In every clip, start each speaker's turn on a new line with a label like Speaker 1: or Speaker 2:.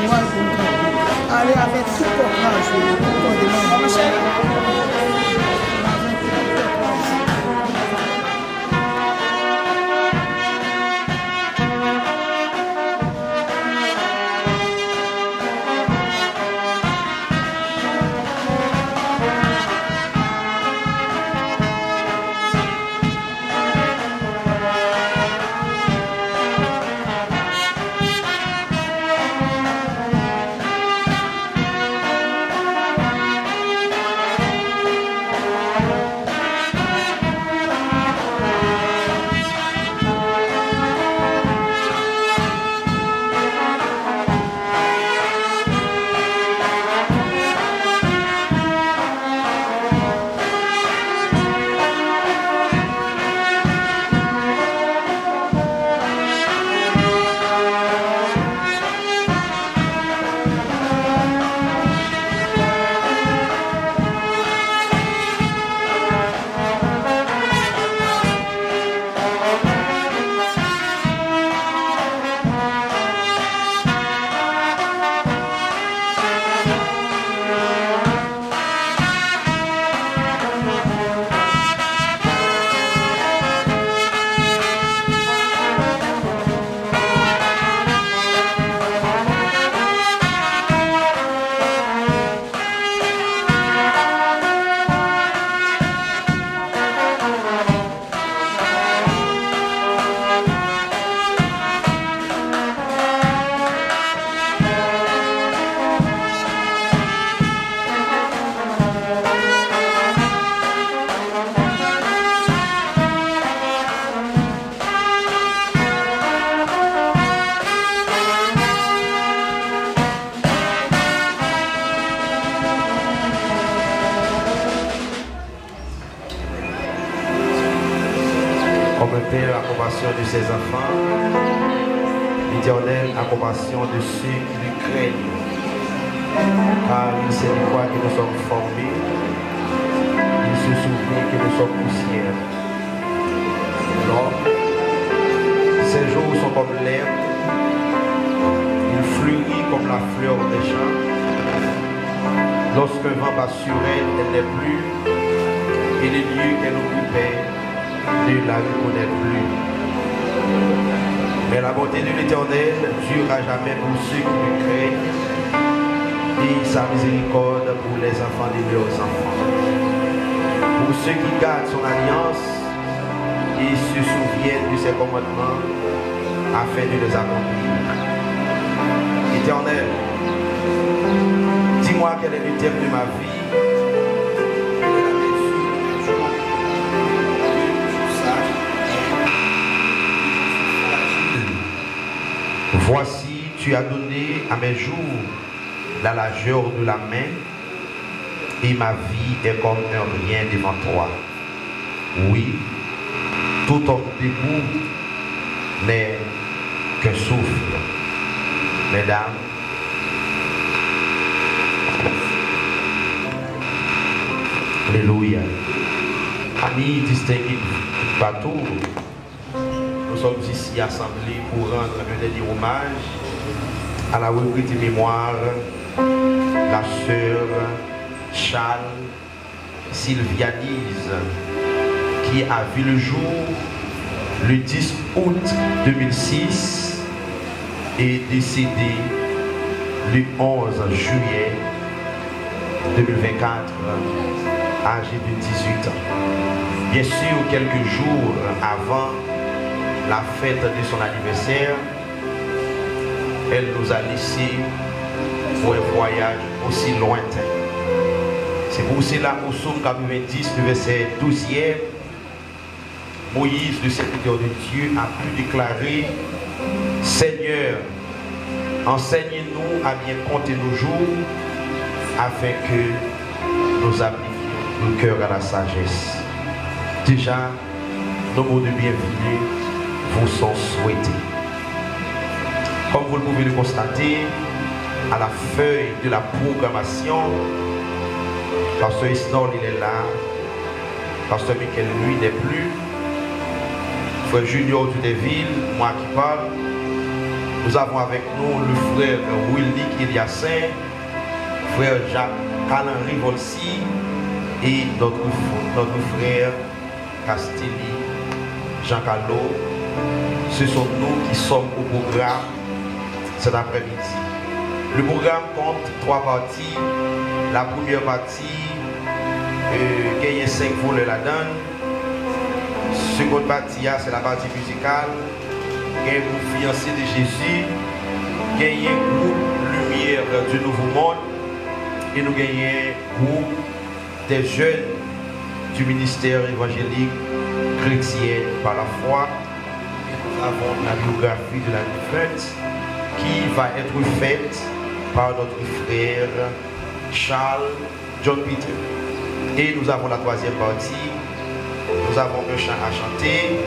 Speaker 1: Moi, je vous allez avec tout courage, tout
Speaker 2: Comme un père a compassion de ses enfants, l'Éternel a compassion de ceux qui lui craignent. Car il sait de quoi que nous sommes formés, il se souvient que nous sommes poussière. L'homme, ses jours sont comme l'herbe, il fleurit comme la fleur des champs. Lorsqu'un vent passe sur elle, elle n'est plus, et les lieux qu'elle occupait ne la reconnaît plus. Mais la bonté de l'Éternel durera jamais pour ceux qui le craignent, et sa miséricorde pour les enfants de leurs enfants. Pour ceux qui gardent son alliance et se souviennent de ses commandements afin de les accomplir. Éternel, dis-moi quel est le thème de ma vie. Voici, tu as donné à mes jours la largeur de la main, et ma vie est comme un rien devant toi. Oui, tout homme debout n'est qu'un souffle. Mesdames, alléluia. Amis distingués partout, nous sommes ici assemblés pour rendre un dernier hommage à la rubrique de mémoire, la sœur Charles Sylvianise, qui a vu le jour le 10 août 2006 et décédé le 11 juillet 2024, âgé de 18 ans. Bien sûr, quelques jours avant la fête de son anniversaire, elle nous a laissé pour un voyage aussi lointain. C'est pour cela au psaume 90, le verset 12e, Moïse, le serviteur de Dieu, a pu déclarer: Seigneur, enseigne-nous à bien compter nos jours, afin que nous appliquions le cœur à la sagesse. Déjà, nos mots de bienvenue vous sont souhaités. Comme vous le pouvez le constater, à la feuille de la programmation, Pasteur Isnol il est là, Pasteur Michael lui n'est plus, Frère Junior Dudeville, moi qui parle, Nous avons avec nous le frère Willy Kiliassin, frère Jacques Calenry Volsi et notre frère Castelli Jean Calo. Ce sont nous qui sommes au programme cet après-midi. Le programme compte 3 parties. La première partie, il y a 5 volets là-dedans. La seconde partie, c'est la partie musicale. Il y a un groupe fiancé de Jésus. Il y a un groupe Lumière du Nouveau Monde. Et nous gagnons un groupe des jeunes du ministère évangélique chrétien par la foi. Nous avons la biographie de la fête qui va être faite par notre frère Charles John Peter. Et nous avons la troisième partie. Nous avons un chant à chanter,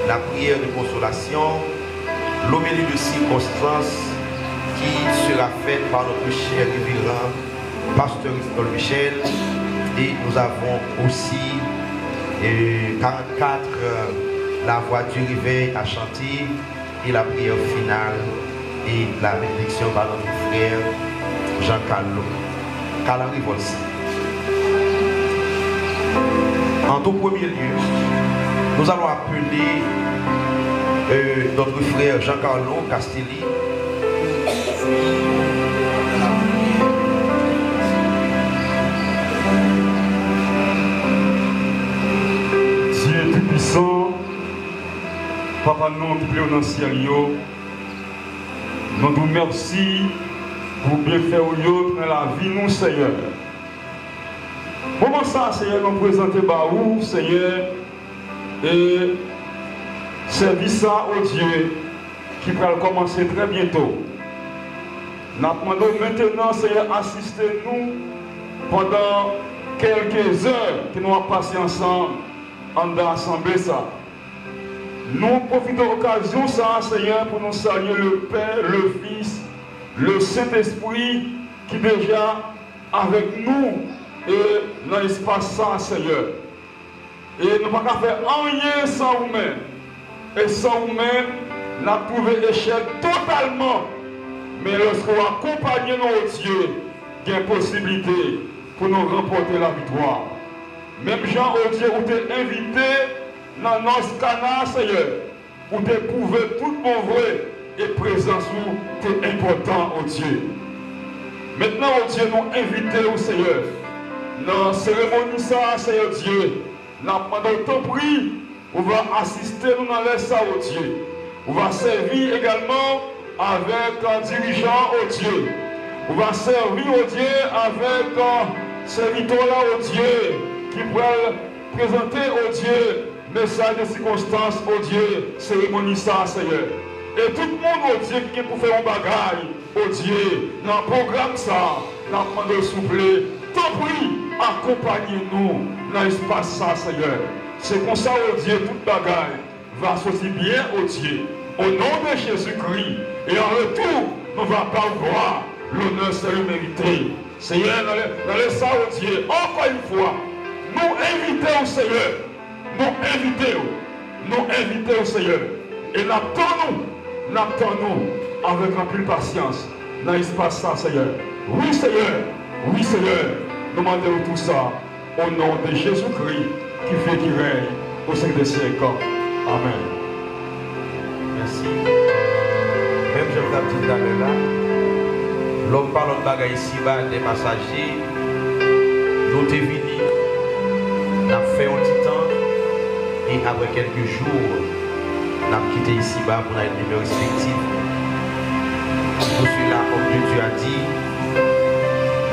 Speaker 2: la prière de consolation, l'homélie de circonstance qui sera faite par notre cher révérend pasteur Paul Michel. Et nous avons aussi 44 la voix du réveil à chanter et la prière finale et la bénédiction par notre frère Jean Calenry Volsi. En tout premier lieu, nous allons appeler notre frère Jean-Carlo Castelli.
Speaker 3: Dieu tout-puissant, Papa nous qui plaît dans le ciel, nous vous remercions pour bien faire dans la vie, nous, Seigneur. Comment ça, Seigneur, nous présenter Baou, Seigneur, et service ça au Dieu qui va commencer très bientôt. Nous demandons maintenant, Seigneur, assistez-nous pendant quelques heures que nous avons passé ensemble en l'assemblée ça. Nous profitons de l'occasion, ça, Seigneur, pour nous saluer le Père, le Fils, le Saint-Esprit qui est déjà avec nous et dans l'espace ça, Seigneur. Et nous ne pouvons pas faire rien sans vous-même. Et sans vous-même, nous avons trouvé l'échec totalement. Mais lorsqu'on accompagne nos Dieu, il y a une possibilité pour nous remporter la victoire. Même Jean, au Dieu, vous t'es invité dans notre canal, Seigneur, pour te prouver tout mon vrai et présence où tu es important, au Dieu. Maintenant, au Dieu, nous invitons au Seigneur. Dans la cérémonie, ça, Seigneur Dieu, pendant ton prix, on va assister nous dans l'air ça, au Dieu. On va servir également avec un dirigeant, au Dieu. On va servir, au Dieu, avec un serviteur là, au Dieu, qui pourra présenter, au Dieu, message de circonstance, au Dieu, cérémonie ça, Seigneur. Et tout le monde, au Dieu, qui est pour faire un bagage, au Dieu, dans le programme ça, dans le monde soufflé, t'en prie, accompagnez-nous dans l'espace ça, Seigneur. C'est comme ça, au Dieu, toute bagage va sortir bien, au Dieu. Au nom de Jésus-Christ. Et en retour, nous va pas voir l'honneur, c'est le mérité. Seigneur, dans le ça, au Dieu, encore une fois, nous invitons au Seigneur. Nous invitons au Seigneur. Et nous attendons avec un peu de patience dans l'espace ça, Seigneur. Oui, Seigneur, nous demandons tout ça au nom de Jésus-Christ qui fait qu'il règne au siècle des siècles. Amen.
Speaker 2: Merci. Même je vous ai dit là, l'homme parle de bagaille ici-bas des passagers. Nous sommes venus, nous avons fait un petit temps et après quelques jours, nous avons quitté ici-bas pour aller vivre respectifs. Tout cela, comme Dieu a dit,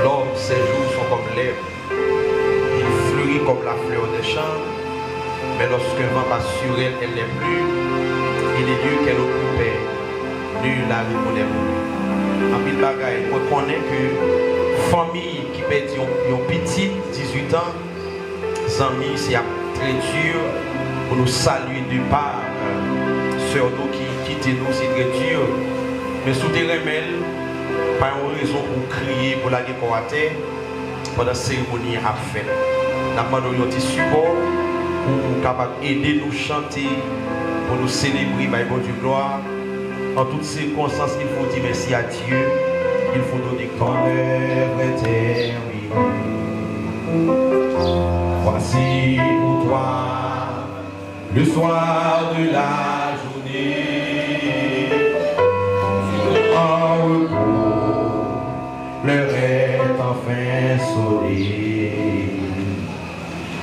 Speaker 2: l'homme, ses jours sont comme l'herbe. Il fleurit comme la fleur des champs, mais lorsqu'un vent passe sur elle, elle n'est plus. Et les lieux qu'elle occupait, nul la reconnaît plus. En pile bagaille, on connaît que famille qui perd un petit 18 ans, amis, c'est très dur pour nous saluer de part. Sœur nous qui quittent nous, c'est très dur. Mais sous des remèdes, pas une raison pour crier, pour la guerre à terre, pendant la cérémonie à faire. Nous demandons un petit support pour capable aider nous chanter, pour nous célébrer par bon Dieu gloire. En toutes circonstances, il faut dire merci à Dieu. Il faut donner
Speaker 4: ton œuvre est terminée. Voici pour toi le soir de la journée. En repos, l'heure est enfin sonnée.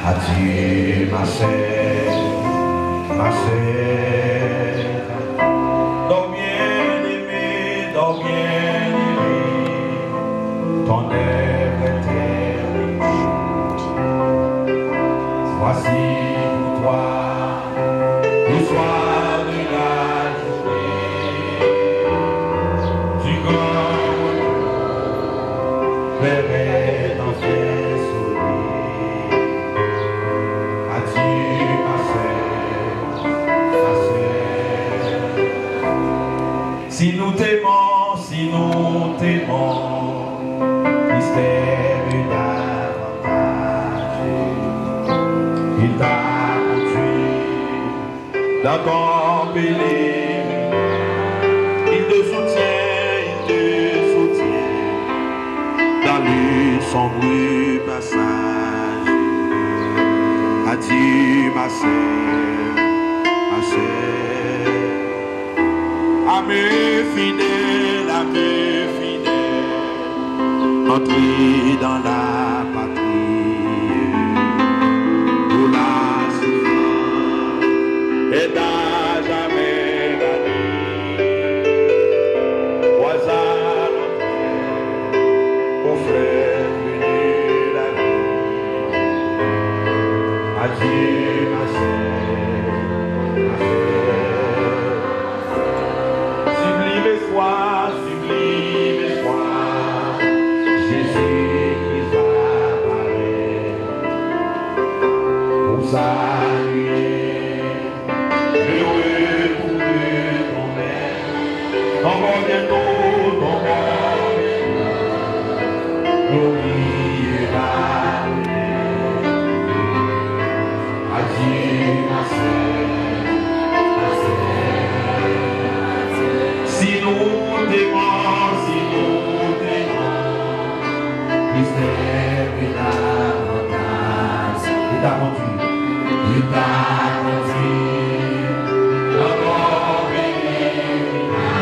Speaker 4: Adieu ma sœur, ma sœur. Dors bien aimé, dors bien aimé. Ton œuvre est terminée. Voici pour toi le soir de la journée. Du grand l'heure est enfin sonnée. Adieu ma sœur, ma sœur. Si nous t'aimons, si nous t'aimons, Christ t'aime davantage. Il t'a conduit dans ton pèlerinage. Il te soutient dans le sombre passage. Adieu ma sœur, ma sœur. Amie fidèle, entrez dans la patrie. Pour la souffrance et à jamais gagné. Voisin, au frère venu la vie. Adieu ma sœur, ma sœur. Sublime espoir, sublime espoir. Jésus qui apparaît pour saluer le retour de ton maître. Encore bientôt, encore bientôt, glorifiera. Adieu ma sœur, ma sœur. Si nous t'aimons, si nous t'aimons, Christ t'aime davantage. Il t'a conduit, il t'a conduit dans ton pèlerinage.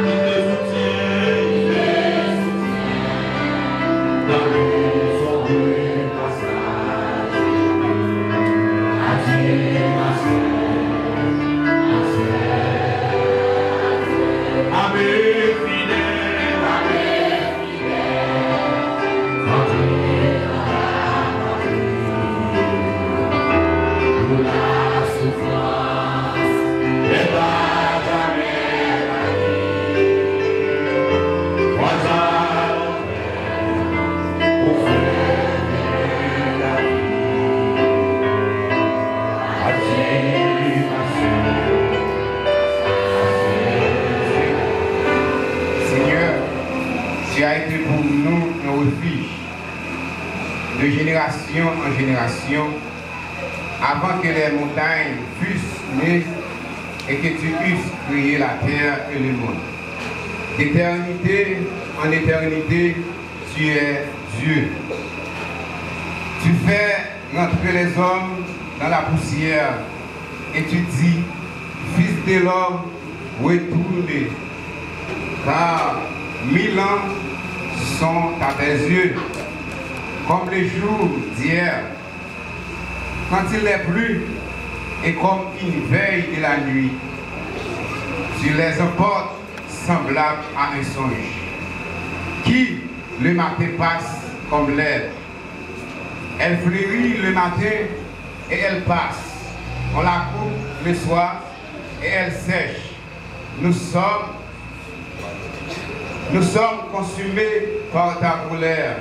Speaker 4: Il te soutient dans le sombre passage. Adieu ma sœur, ma sœur. Amie fidèle, entrez dans la patrie. Pour la souffrance et à jamais gagné. Voisin, au frère de la vie. Adieu ma sœur, ma sœur.
Speaker 5: Seigneur, tu as été pour nous un refuge de génération en génération, avant que les montagnes fussent nées et que tu eusses créé la terre et le monde. D'éternité en éternité, tu es Dieu. Tu fais rentrer les hommes dans la poussière et tu dis, Fils de l'homme, retournez, car 1000 ans sont à tes yeux, comme les jours d'hier, quand il n'est plus, et comme une veille de la nuit. Tu les emportes semblables à un songe, qui le matin passe comme l'herbe. Elle fleurit le matin et elle passe. On la coupe le soir et elle sèche. Nous sommes consumés par ta colère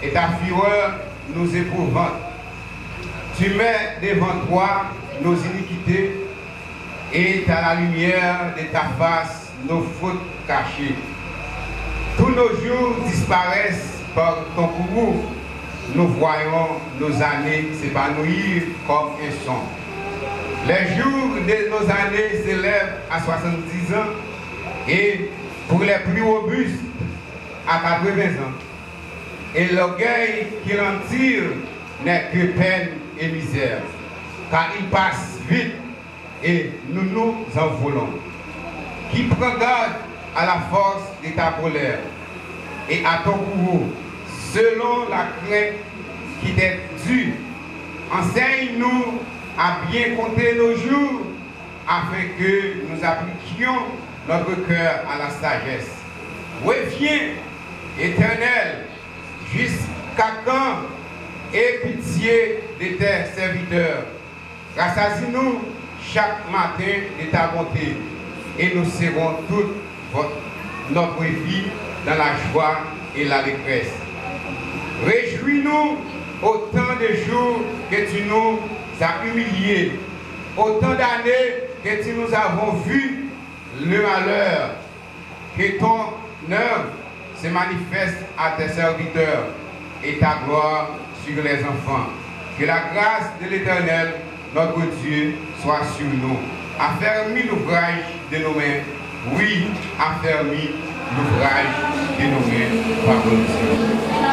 Speaker 5: et ta fureur nous épouvante. Tu mets devant toi nos iniquités et à la lumière de ta face nos fautes cachées. Tous nos jours disparaissent par ton courroux. Nous voyons nos années s'épanouir comme un son. Les jours de nos années s'élèvent à 70 ans Et pour les plus robustes, à 80 ans. Et l'orgueil qu'il en tire n'est que peine et misère, car il passe vite et nous nous envolons. Qui prend garde à la force de ta colère et à ton bourreau, selon la crainte qui t'est due. Enseigne-nous à bien compter nos jours, afin que nous appliquions notre cœur à la sagesse. Reviens, Éternel, jusqu'à quand? Aie pitié de tes serviteurs. Rassasie-nous chaque matin de ta bonté, et nous serons toute notre vie dans la joie et la détresse. Réjouis-nous autant de jours que tu nous as humiliés, autant d'années que tu nous avons vu le malheur, que ton œuvre se manifeste à tes serviteurs et ta gloire sur les enfants. Que la grâce de l'Éternel, notre Dieu, soit sur nous. Affermis l'ouvrage de nos mains. Oui, affermis l'ouvrage de nos mains. Parole de Dieu.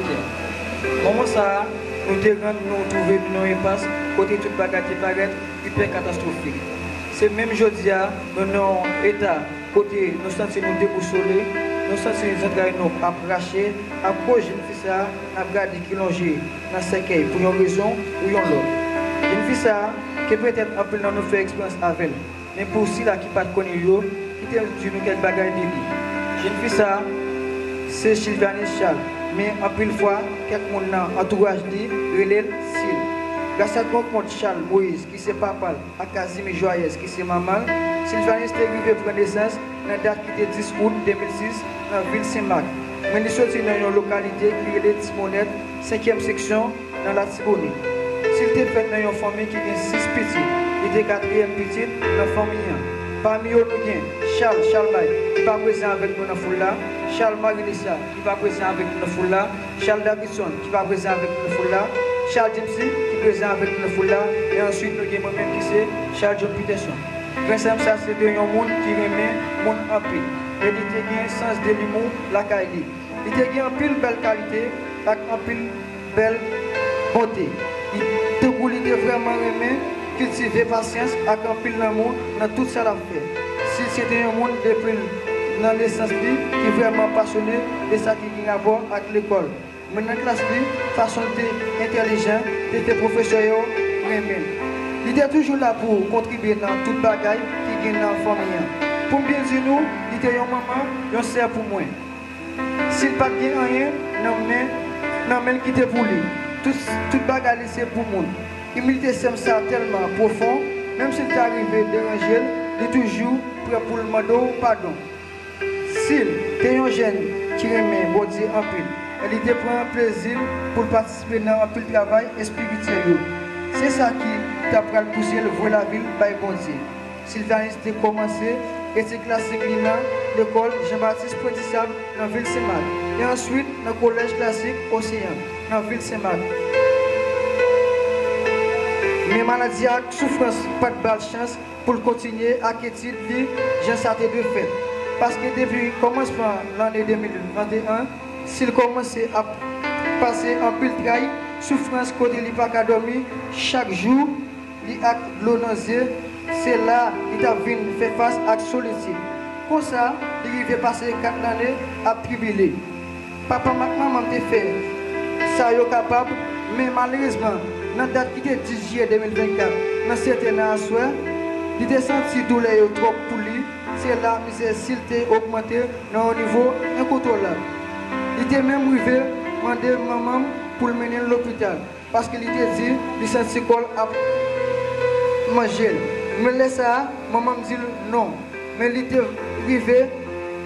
Speaker 6: militaire. Comment ça, nous trouver dans une impasse, côté toute bagarre hyper catastrophique. C'est même aujourd'hui, nous avons un état, côté nous sentons nous déboussoler, nous sentons nous approcher, à cause de nous ça, nous regardons qui l'ont dans ce cas pour une raison ou une autre. Une fille ça, qui peut-être un peu dans nous faire expérience avec, mais pour ceux qui ne pas connaître, qui te dit nous quelle bagarre de vie. Une fille ça, c'est Sylvanis Charles, mais en plus fois, quelques monde dans entourage dit, relève Sil. Grâce à contre Charles Moïse, qui c'est papa, à Casimir Joyeuse, qui c'est maman, Sylvanis est arrivé prendre naissance dans la date qui était 10 août 2006 dans la ville Saint-Marc. Mais il est sorti dans une localité qui est la Timonette, 5e section dans la Tibonite. S'il était fait dans une famille qui a 6 petits, il était 4e petit dans la famille. Parmi eux, nous avons Charles Bay, qui va présent avec nous dans la foule là, Charles Marilissa, qui va présent avec nous dans la foule là, Charles Davidson, qui va présent avec nous dans la foule là, Charles Dempsey, qui est présent avec nous dans la foule là, et ensuite nous avons moi-même qui c'est Charles John Peterson. Vincent, ça c'est un monde qui remet mon en pile. Et il a un sens de l'humour, la qualité. Il a une pile belle qualité, une pile belle beauté. Il a vraiment aimé cultiver patience avec un pile d'amour dans tout ça l'a fait. Si c'était un monde depuis dans l'essence qui est vraiment passionné de ça qui a rapport avec l'école. Mais dans la classe, façon intelligente, était professeur, aimé. Il était toujours là pour contribuer dans toute bagaille qui gagne dans la famille. Pour bien dire nous, il était un maman, il sert pour moi. S'il n'a pas de rien, non mais il était pour lui. Toute bagaille c'est pour moi. L'humilité c'est ça tellement profond, même s'il est arrivé déranger, il est toujours prêt pour le demander pardon. S'il est un jeune qui aime bon Dieu en pile, il était prend un plaisir pour participer dans un peu de travail spirituel. C'est ça qui t'a poussé le voir la ville par bon Dieu. Sylvanis a commencé et c'est classique dans l'école Jean-Baptiste Pointissable dans la ville Saint-Marc. Et ensuite dans le collège classique Océan dans la ville Saint-Marc. Mais maladie et souffrance, pas de bonne chance pour continuer à quitter j'ai ça de fait. Parce que depuis le commencement de l'année 2021, s'il commençait à passer en pile de travail, souffrance côté il pas qu'à dormir chaque jour, il a de l'eau nausée, c'est là qu'il a vu faire face à la solitude. Comme ça, il va passer 4 années à tribulé. Papa et maman ont fait ça, ils sont capables, mais malheureusement, dans la date qui était 10 juillet 2024, dans certains assoirs, il a senti douleur trop pour lui. C'est là que s'il était augmenté dans un niveau incontrôlable. Il était même arrivé à demander maman pour le mener à l'hôpital. Parce qu'il était dit qu'il sentait qu'il a mangé. Mais là, ça, maman me dit non. Mais il était arrivé,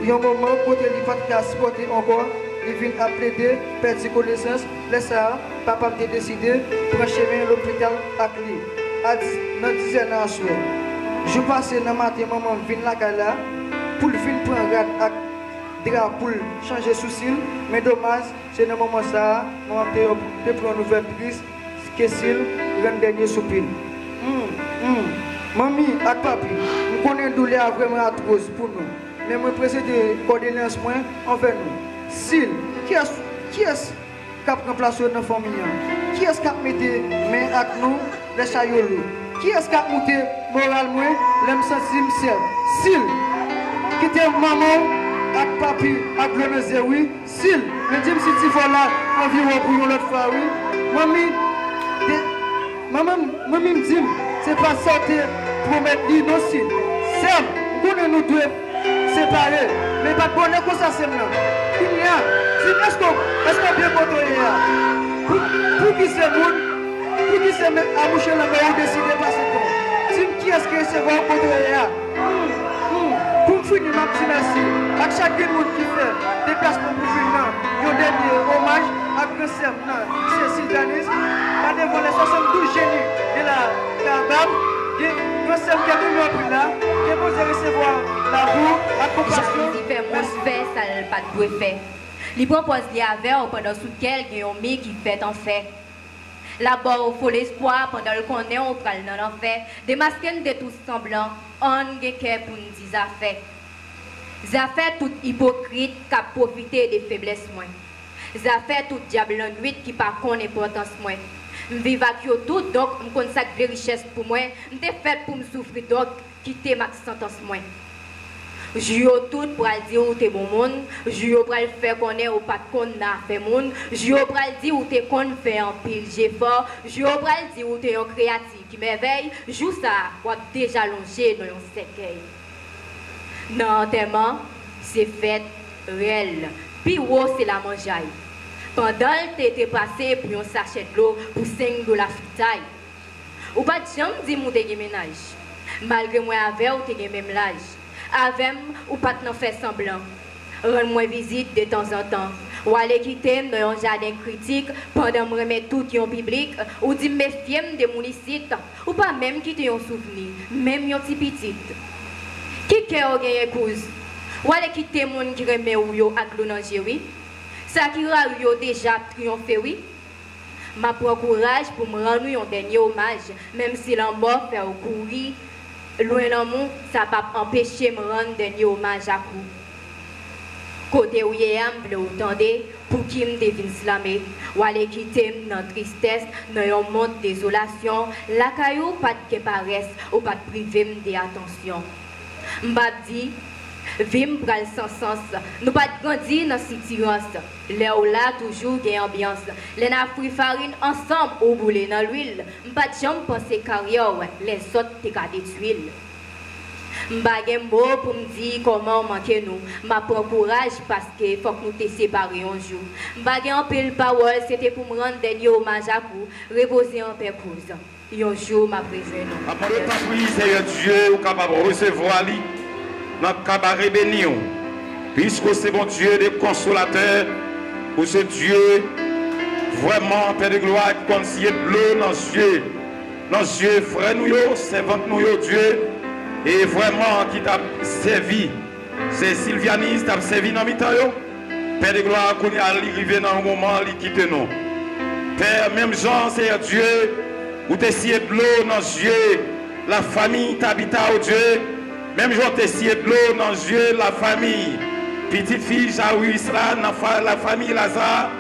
Speaker 6: il y a un moment où il n'a pas supporté encore. Il vient à plaider, perdre ses connaissances. Là, ça, papa a décidé de prendre chemin à l'hôpital avec lui. Dans 10 ans à soir. Je passe dans le matin, maman vient là, pour le film prendre un drap pour changer sous cils. Mais dommage, c'est dans le moment ça, maman te prend une nouvelle prise, que s'il rend dernier soupir. Mamie et papi, nous connaissons une douleur vraiment atroce pour nous. Mais je précise de condoléances envers nous. S'il, qui est-ce qui a remplacé notre famille? Qui est-ce qui a mis les mains avec nous, les chayolos? Qui est-ce qui a monté moralement l'homme sensible? S'il, qui était maman avec papi, avec le oui. S'il, me dit si tu vas là, environ pour l'autre fois, oui. Maman me dit, c'est pas sortir pour mettre l'innocent. C'est nous deux séparés. Mais pas de bonheur comme ça, c'est là. Est-ce qu'on bien contrôler pour qui c'est nous? Pour qui c'est à boucher la meilleure décider de passer comme. Qui est-ce que c'est bon contrôler? Pour finir, ma petite merci. À chacun de nous qui fait déplacement pour finir, il y a un dernier hommage à Gressem, c'est Sylvanis, à devant les 72 génies de la Kabab. Gressem qui a venu là, qui est posé recevoir l'amour, la compassion.
Speaker 7: Il fait mon fait, ça n'a pas de fait. Il propose les avec pendant sous lequel il y a un mec qui fait en fait. Là-bas, il faut l'espoir pendant le qu'on est au pral dans l'enfer. Démasquer de tout semblant, on a pour nous dire affaires. Des affaires toutes hypocrites qui ont profité des faiblesses moins. Ça fait tout diable en nuit qui pas connaît importance moi. Je vis avec eux tout, donc je consacre des richesses pour moi. Je suis fait pour me souffrir, donc quitter ma sentence moi. Je tout pour dire où tu es bon monde, je pour faire connaître ou pas qu'on a fait monde, je pour dire où tu es qu'on fait un pile j'ai fort, je pour dire où tu es un créatif qui m'éveille, joue ça, ou déjà longé dans un cercueil. Non, tellement, c'est fait réel. Puis c'est la mangeaille. Pendant que tu étais passé pour un sachet de l'eau pour 5 $ fritaille. Ou pas de jambe dit mon ménage. Malgré moi avec ou t'es même l'âge. Avec ou pas de faire semblant. Rends-moi visite de temps en temps. Ou aller quitter dans un jardin critique pendant me remettre tout en public. Ou dire méfier de mon licite. Ou pas même quitter un souvenir. Même un petit petit. Qui a gagné épouse? Ou aller quitter mon qui remet ou yo à l'onanger, oui? Ça qui a déjà triomphé, oui? Ma prend courage pour me rendre un dernier hommage, même si la mort fait au courir. Loin dans mon, ça va pas empêcher de me rendre un dernier hommage à vous. Côté où il y a pour qui me devine slammer, ou aller quitter dans la tristesse, dans un monde de désolation, la caillou pas de paresse, ou pas de priver de attention. M'ba dit, vim pral sans sens, nous pas grandir dans cette tirance. Là où là toujours gagne ambiance. Les na fruits farine ensemble ou boulé dans l'huile. M'pas de jambe penser carrière, les autres te ka détruire. M'ba gen mot pour me dire comment manquer nous. M'a prend courage parce que faut que nous te séparer un jour. M'ba gen en pile parole, c'était pour me rendre dernier hommage à vous, reposer en paix cause. Un jour m'a présent.
Speaker 4: Après le temps pris, Seigneur Dieu, ou capable de recevoir lui dans le cabaret béni. Puisque c'est bon Dieu des consolateurs, ou ce Dieu vraiment, Père de gloire, qui conseille de l'eau dans les yeux. Dans les yeux, frère nous, servant nous, Dieu, et vraiment qui t'a servi. C'est Sylvianis, t'a servi dans le temps. Père de gloire, qu'on est arrivé dans un moment, il quitte nous. Père, même Jean, Seigneur Dieu, où tu essayé de l'eau dans les yeux, la famille t'habite au Dieu. Même Jean, tu essayé de l'eau dans les yeux, la famille. Petite fille, Jaouis, la famille Lazare.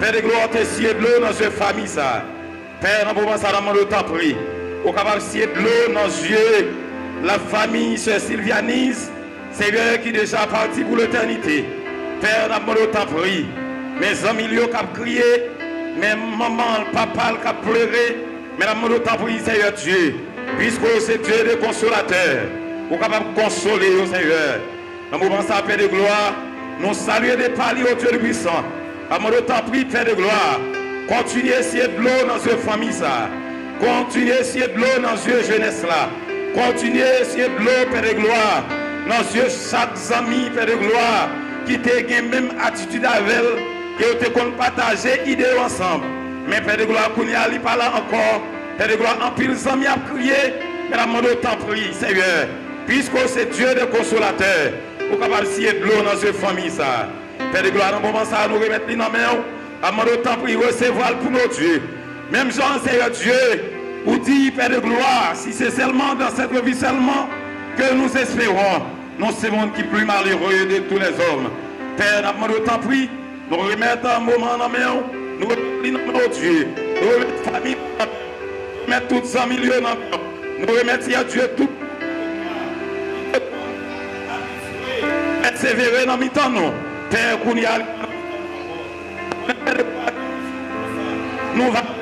Speaker 4: Père de gloire, tu essayé de l'eau dans les famille ça. Père, dans le moment, ça demande le temps pris. Au capable d'essayer de l'eau dans les yeux, la famille, Sœur Sylvianis, Seigneur qui est déjà parti pour l'éternité. Père, dans le temps pris. Mes amis, qui ont crié, mes mamans, papa, qui ont pleuré. Mais dans le temps pris, Seigneur Dieu, puisque c'est Dieu le consolateur, vous êtes capable de consoler, Seigneur. Dans le moment, ça, Père de gloire, nous saluons des paliers au Dieu puissant. Dans le temps pris, Père de gloire, continuez à essayer de l'eau dans cette famille, ça. Continuez à essayer de l'eau dans cette jeunesse, là. Continuez à essayer de l'eau, Père de gloire, dans chaque ami, Père de gloire, qui te gagne même attitude avec elle, et te compte partager idées ensemble. Mais Père de gloire, qu'on y a pas là encore, Père de gloire, en pile amis a crié, mais la demande autant prie, Seigneur, puisque c'est Dieu de consolateur, pour capable essayer de l'eau dans cette famille, ça. Père de gloire, dans le moment ça, nous remettre dans la main, la demande autant prie, recevoir pour nos dieux. Même Jean, Seigneur Dieu, vous dit, Père de gloire, si c'est seulement dans cette vie seulement que nous espérons, nous sommes le monde qui est plus malheureux de tous les hommes. Père, nous demandons autant prie, nous remettons un moment dans la main, nous remettons nos dieux, nous remettons famille, nous remettons toutes 100 millions dans la main, nous remettons Dieu tout. Persévérer dans le temps, nous. Père, qu'on y a. Nous allons.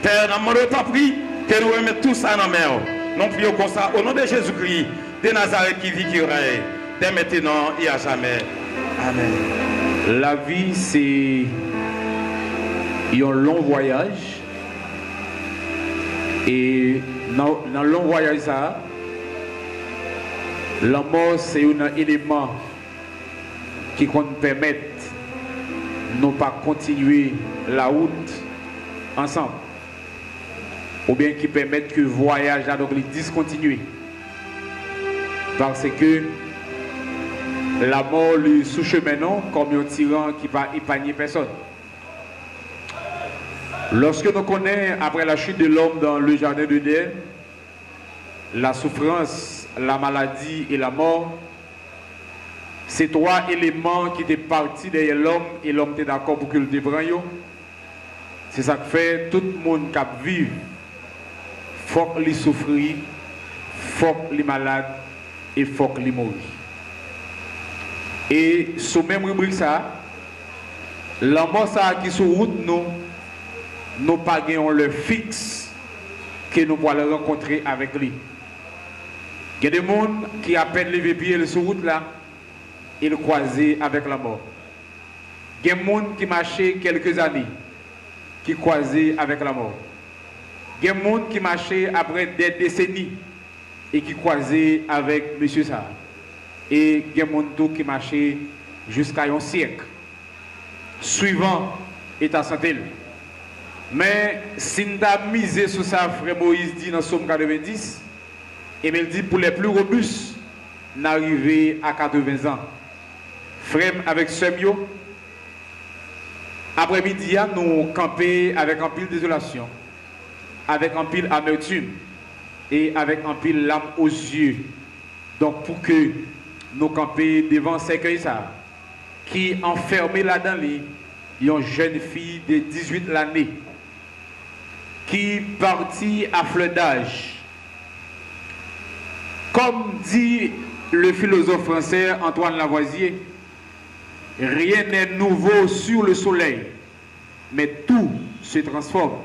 Speaker 4: Père, dans le temps pris, que nous remettons tout ça dans la main. Nous prions comme ça, au nom de Jésus-Christ, de Nazareth qui vit, qui règne, dès maintenant et à jamais. Amen.
Speaker 8: La vie, c'est un long voyage. Et dans le long voyage, ça, la mort, c'est un élément qui nous permet de ne pas continuer la route ensemble. Ou bien qui permet que le voyage donc il discontinue. Parce que la mort le sous-chemin comme un tyran qui va épargner personne. Lorsque nous connaissons après la chute de l'homme dans le jardin d'Éden, la souffrance, la maladie et la mort, c'est 3 éléments qui étaient partis derrière l'homme et l'homme était d'accord pour que le déprenne. C'est ça que fait tout le monde qui vit. Faut qu'il souffre, faut qu'il malade et faut qu'il mourir. Et sous même rubrique ça, l'amour ça qui sur route nous pas gagnons le fixe que nous pourrons rencontrer avec lui. Il y a des gens qui à peine levé pied sur route là, ils croisent avec la mort. Il y a des gens qui marchaient quelques années, qui croisent avec la mort. Il y a des gens qui marchaient après des décennies et qui croisent avec M. Sarr. Et il y a des gens qui marchaient jusqu'à un siècle, suivant l'état santé. Mais si nous avons misé sur ça, frère Moïse dit dans Somme 90, et il dit pour les plus robustes, n'arriver à 80 ans. Frère avec Semio, après-midi, nous camper avec un pile désolation, avec un pile amertume et avec un pile larmes aux yeux. Donc pour que nous camper devant ces cueils ça, qui enfermé là-dedans, une jeune fille de 18 années, qui partit à fleur d'âge. Comme dit le philosophe français Antoine Lavoisier, rien n'est nouveau sur le soleil, mais tout se transforme.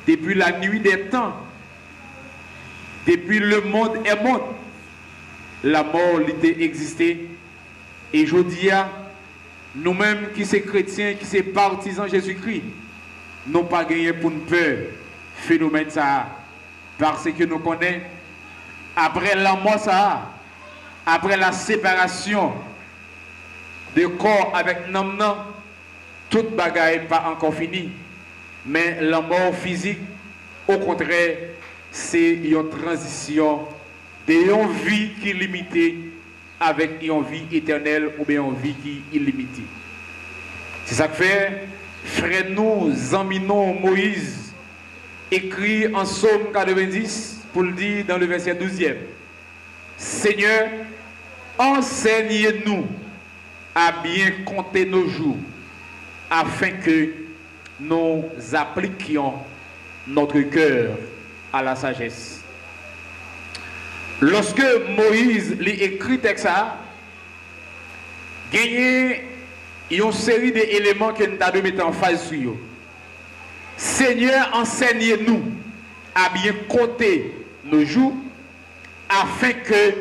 Speaker 8: Depuis la nuit des temps, depuis le monde est monde, la mort était existée. Et je dis à nous-mêmes qui sommes chrétiens, qui sommes partisans de Jésus-Christ, nous pas gagné pour une peur phénomène ça, parce que nous connaissons après la mort ça, après la séparation de corps avec l'homme, toute bagaille n'est pas encore finie. Mais la mort physique, au contraire, c'est une transition d'une vie qui est limitée avec une vie éternelle ou bien une vie qui est illimitée. C'est ça que fait, frère nous, Zamino Moïse, écrit en Psaume 90, pour le dire dans le verset 12e. Seigneur, enseigne-nous à bien compter nos jours, afin que nous appliquions notre cœur à la sagesse. Lorsque Moïse lui écrit ça, il y a une série d'éléments que nous devons mettre en phase sur eux. Seigneur, enseigne-nous à bien compter nos jours, afin que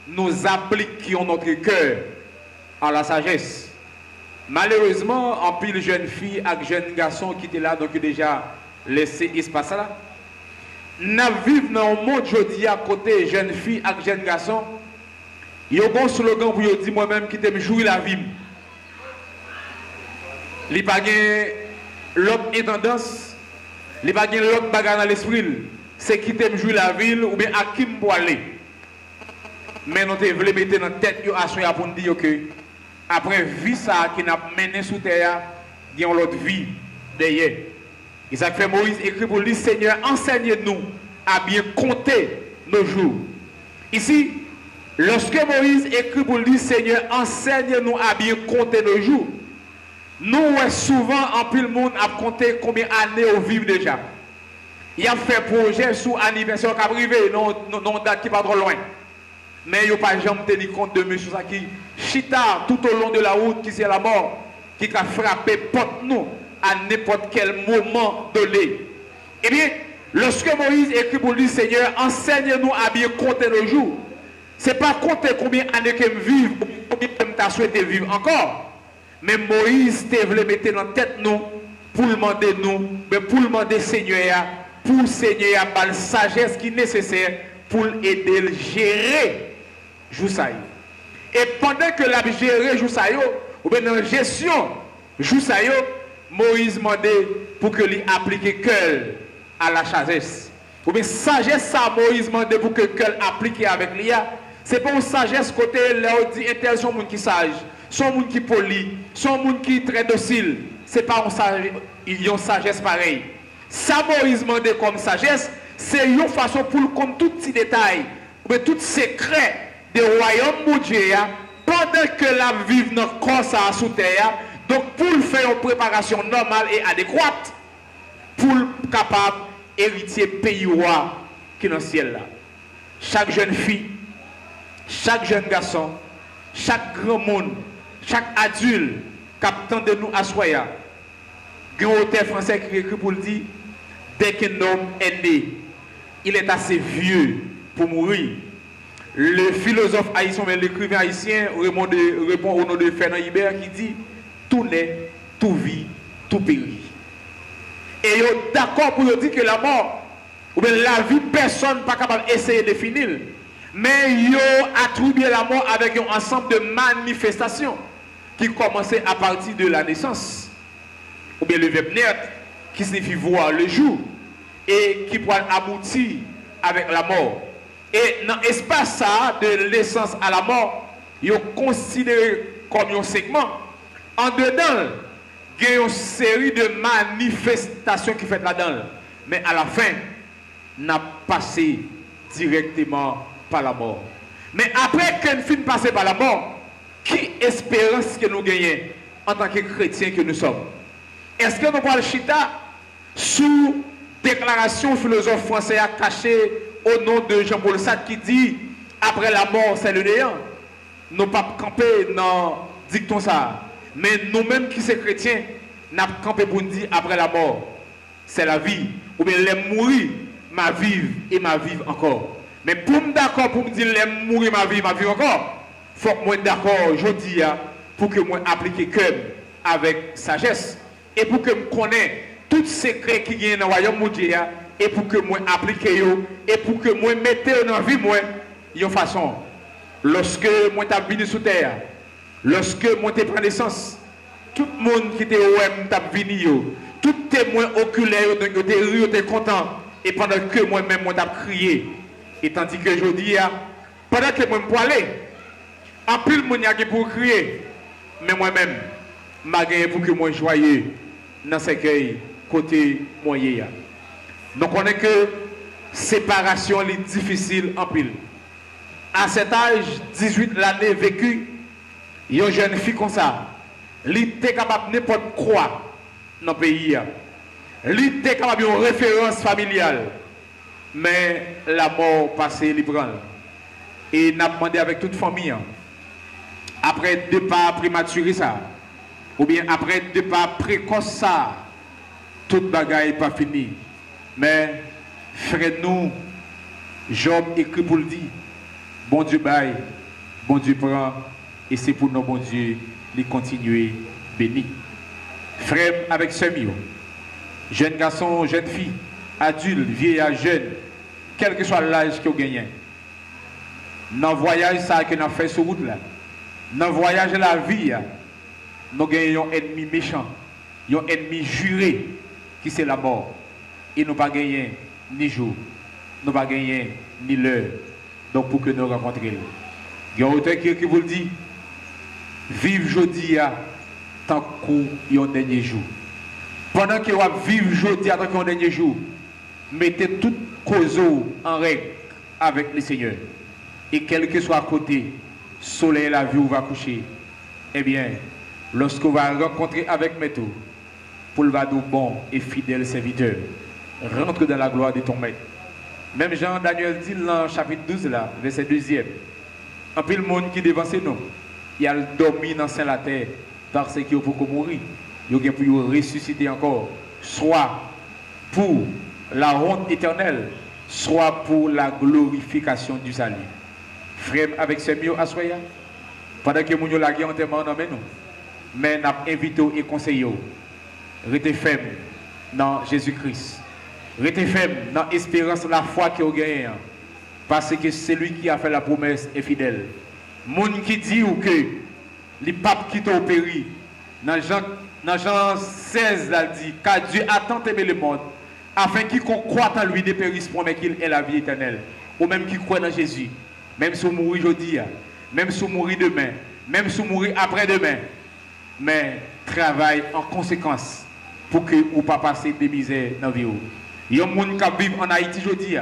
Speaker 8: nous appliquions notre cœur à la sagesse. Malheureusement, en pile jeune fille et jeune garçon qui étaient là, donc déjà laissé espace là. Nous vivons dans un monde aujourd'hui à côté jeune fille et jeune garçon. Il y a un bon slogan pour dire moi-même qui t'aime jouer la vie. Il n'y a pas l'autre intendance, il n'y a pas l'autre bagarre dans l'esprit. C'est qui t'aime jouer la ville ou bien à qui me aller. Mais nous devons mettre dans la tête pour nous dire que après vie ça qui n'a mené sous terre, il y a une autre vie derrière. Et ça fait Moïse écrit pour lui, Seigneur, enseigne-nous à bien compter nos jours. Ici, lorsque Moïse écrit pour lui, Seigneur, enseigne-nous à bien compter nos jours, nous souvent en plus le monde à compter combien d'années on vit déjà. Il a fait projet sous anniversaire qui a privé, non date qui pas trop loin. Mais il n'y a pas jamais tenu compte de monsieur qui chita tout au long de la route qui c'est la mort, qui a frappé porte nous à n'importe quel moment donné. Eh bien, lorsque Moïse écrit pour lui, Seigneur, enseigne-nous à bien compter nos jours. Ce n'est pas compter combien d'années que je vis, combien je t'ai souhaité vivre encore. Mais Moïse te voulait mettre dans la tête nous, pour demander nous, mais pour demander Seigneur, pour Seigneur, la sagesse qui est nécessaire pour aider le gérer Joussaï. Et pendant que la gérer Joussaï, ou bien dans la gestion Joussaï, Moïse demandait pour que lui applique cœur à la sagesse. Ou bien sagesse ça Moïse demandait pour que cœur applique avec lui. C'est pas une sagesse côté là on dit intel son monde qui sage, son monde qui poli, son monde qui très docile. C'est pas une sagesse pareille. Ça Moïse demandait comme sagesse, c'est une façon pour comme tout petit détail, ou bien tout secret des royaumes de Dieu pendant que la vive dans le corps ça sous terre, donc pour faire une préparation normale et adéquate, pour capable héritier pays roi qui est dans le ciel là. Chaque jeune fille, chaque jeune garçon, chaque grand monde, chaque adulte qui attend de nous à soya. Il y a un auteur français qui écrit pour le dire, dès qu'un homme est né, il est assez vieux pour mourir. Le philosophe haïtien, l'écrivain haïtien répond au nom de Fernand Hibert qui dit, tout naît, tout vit, tout périt. Et il est d'accord pour dire que la mort, ou bien la vie, personne n'est pas capable d'essayer de définir. Mais il a attribué la mort avec un ensemble de manifestations qui commençaient à partir de la naissance. Ou bien le verbe naître, qui signifie voir le jour, et qui pourrait aboutir avec la mort. Et dans l'espace de l'essence à la mort, il est considéré comme un segment. En dedans, il y a une série de manifestations qui fait là-dedans. Mais à la fin, n'a passé directement par la mort. Mais après qu'une fin passé par la mort, qui espérance que nous gagnons en tant que chrétiens que nous sommes? Est-ce que nous parlons chita sous déclaration philosophe français a caché au nom de Jean-Paul Sartre qui dit après la mort c'est le néant? Nous ne pas camper dans dicton ça. Mais nous-mêmes qui sommes chrétiens, nous pas campé pour nous dire après la mort c'est la vie. Ou bien les mourir, ma vivre et ma vivre encore. Mais pour me d'accord pour me dire les mourir, ma vivre encore, il faut que moi d'accord, je dis, pour que moi applique cœur avec sagesse. Et pour que je connaisse tous les secrets qui sont dans le royaume de Dieu, et pour que moi applique eux, et pour que moi mette dans la vie, moi, de façon, lorsque moi t'ai venu sous terre, lorsque moi t'ai pris naissance, tout le monde qui était au M t'ai venu, tout témoin oculaire, t'es ri, t'es content, et pendant que moi-même, moi t'ai crié, et tandis que je dis, pendant que moi me poilais, en plus le monde y a pour crier, mais moi-même, m'a gagné pour que moi joyeux dans ce cueil côté moyen. Donc on est que séparation est difficile en pile. À cet âge, 18 l'année vécu, une jeune fille comme ça, elle était capable de n'importe quoi dans le pays. Elle était capable d'une référence familiale. Mais la mort passée, elle prend. Et n'a demandé avec toute famille, après départ prématuré ça, ou bien après départ précoce ça, toute bagaille n'est pas finie. Mais, frère nous, Job écrit pour le dire, bon Dieu baille, bon Dieu prend, et c'est pour nous, bon Dieu, de continuer béni. Frère avec ce mio, jeune garçon, jeune fille, adulte, vieillard, jeune, quel que soit l'âge que vous gagnez, dans le voyage ça que nous avons fait sur route là, dans le voyage de la vie, nous gagnons un ennemi méchant, un ennemi juré, qui c'est la mort. Et nous pas gagné ni jour, nous pas gagné ni l'heure. Donc pour que nous rencontrions. Il y a un auteur qui vous le dit, vive aujourd'hui tant qu'il y a un dernier jour. Pendant que vous vivez aujourd'hui tant qu'il y a un dernier jour, mettez toute cause en règle avec le Seigneur. Et quel que soit à côté, soleil la vie où va coucher, eh bien, lorsque vous va rencontrer avec Métaux, pour le vadou bon et fidèle serviteur, rentre dans la gloire de ton maître. Même Jean Daniel dit dans le chapitre 12, là, verset 2e, en plus le monde qui devance nous, il a dormi dans la terre parce qu'il faut mourir, il a pour ressusciter encore, soit pour la honte éternelle, soit pour la glorification du salut. Frère, avec ce mieux à soya, pendant que nous avons enterrement dans nous, mais nous avons invité et conseillé, restez ferme dans Jésus-Christ. Restez ferme dans l'espérance, la foi que vous gagnez. Parce que c'est lui qui a fait la promesse est fidèle. Moun qui dit ou que les papes qui t'ont péri, dans Jean 16, il dit, car Dieu a tant aimé le monde, afin qu'il croit en lui ne périsse point, mais qu'il ait la vie éternelle. Ou même qui croit dans Jésus. Même si vous mourrez aujourd'hui, même si vous mourrez demain, même si vous mourrez après-demain. Mais travaille en conséquence pour que vous ne pas passer des misères dans la vie. Il y a des gens qui vivent en Haïti aujourd'hui.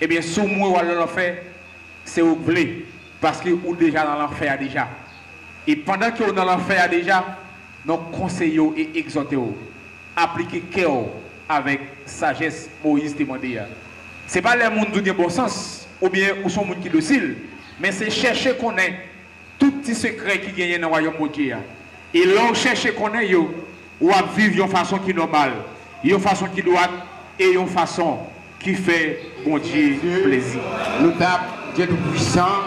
Speaker 8: Eh bien, si vous mourrez dans l'enfer, c'est vous voulez. Parce que vous déjà dans l'enfer déjà. Et pendant que vous dans l'enfer déjà, nous conseillons et exhortons. Appliquer cœur avec sagesse, Moïse demandé. Ce n'est pas les gens qui ont bon sens, ou bien ou sont les gens qui sont dociles, mais c'est chercher qu'on ait tout petit secret qui gagne dans le royaume de Dieu. Et là, chercher qu'on ait, ou à vivre d'une façon qui est normale, d'une façon qui doit, et d'une façon qui fait bon Dieu plaisir.
Speaker 5: Nous tapons Dieu Tout-Puissant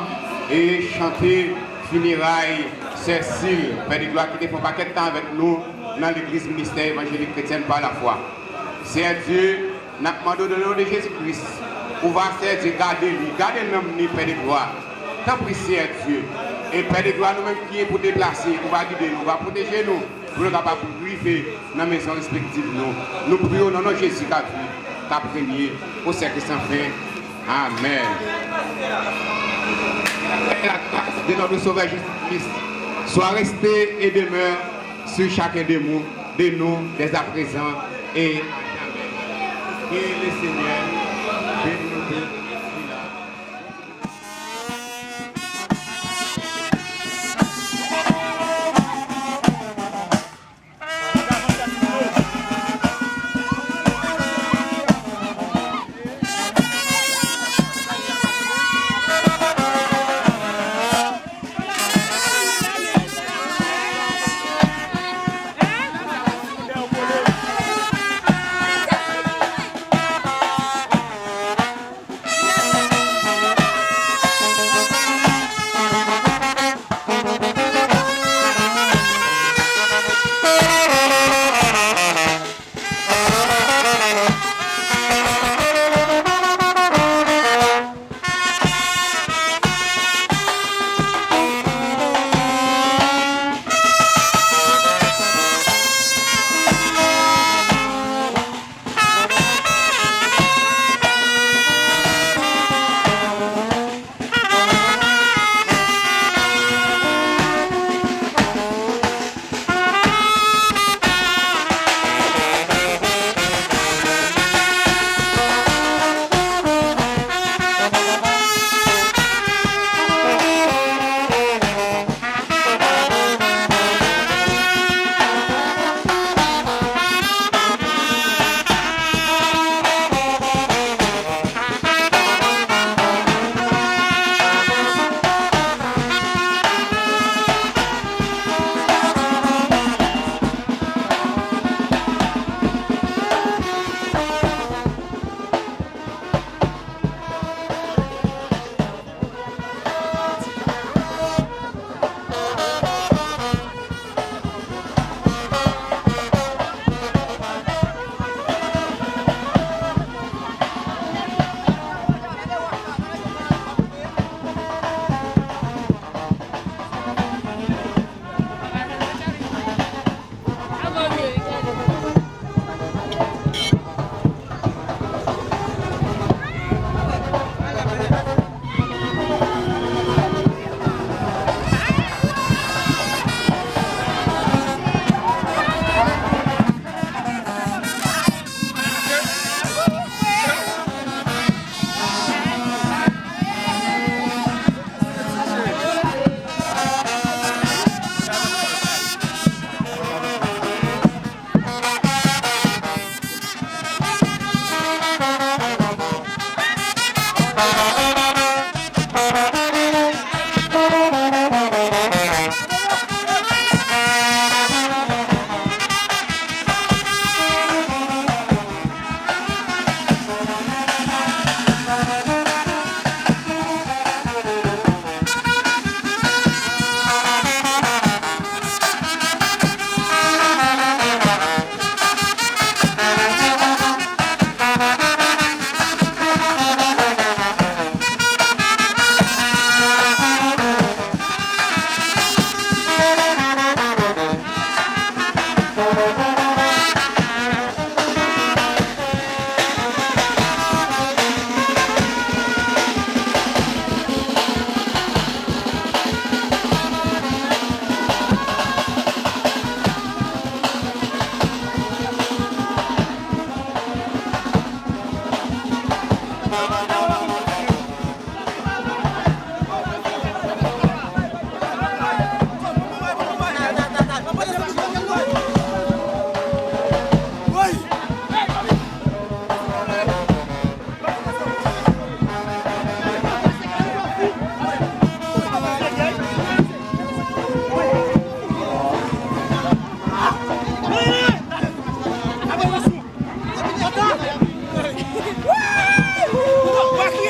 Speaker 5: et chanter funérailles Cécile, Père de gloire, qui fait un paquet de temps avec nous dans l'église ministère évangélique chrétienne par la foi. C'est Dieu, nous demandons de nom de Jésus-Christ. On va faire Dieu, gardez-lui, gardez-nous, Père de gloire. Tant pis, c'est Dieu. Et Père de gloire, nous-mêmes qui est pour déplacer, on va guider nous, on va protéger nous, pour nous capables de vivre dans la maison respective. Nous prions dans notre Jésus qui a vu, qui a premier, au siècle sans fin. Amen. La grâce de notre Sauveur Jésus-Christ soit restée et demeure sur chacun de nous, dès à présent et à jamais. Que le Seigneur bénisse nous.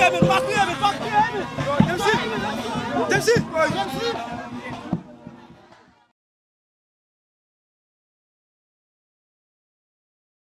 Speaker 9: crier, mais pas crier, mais pas crier. Dempsey.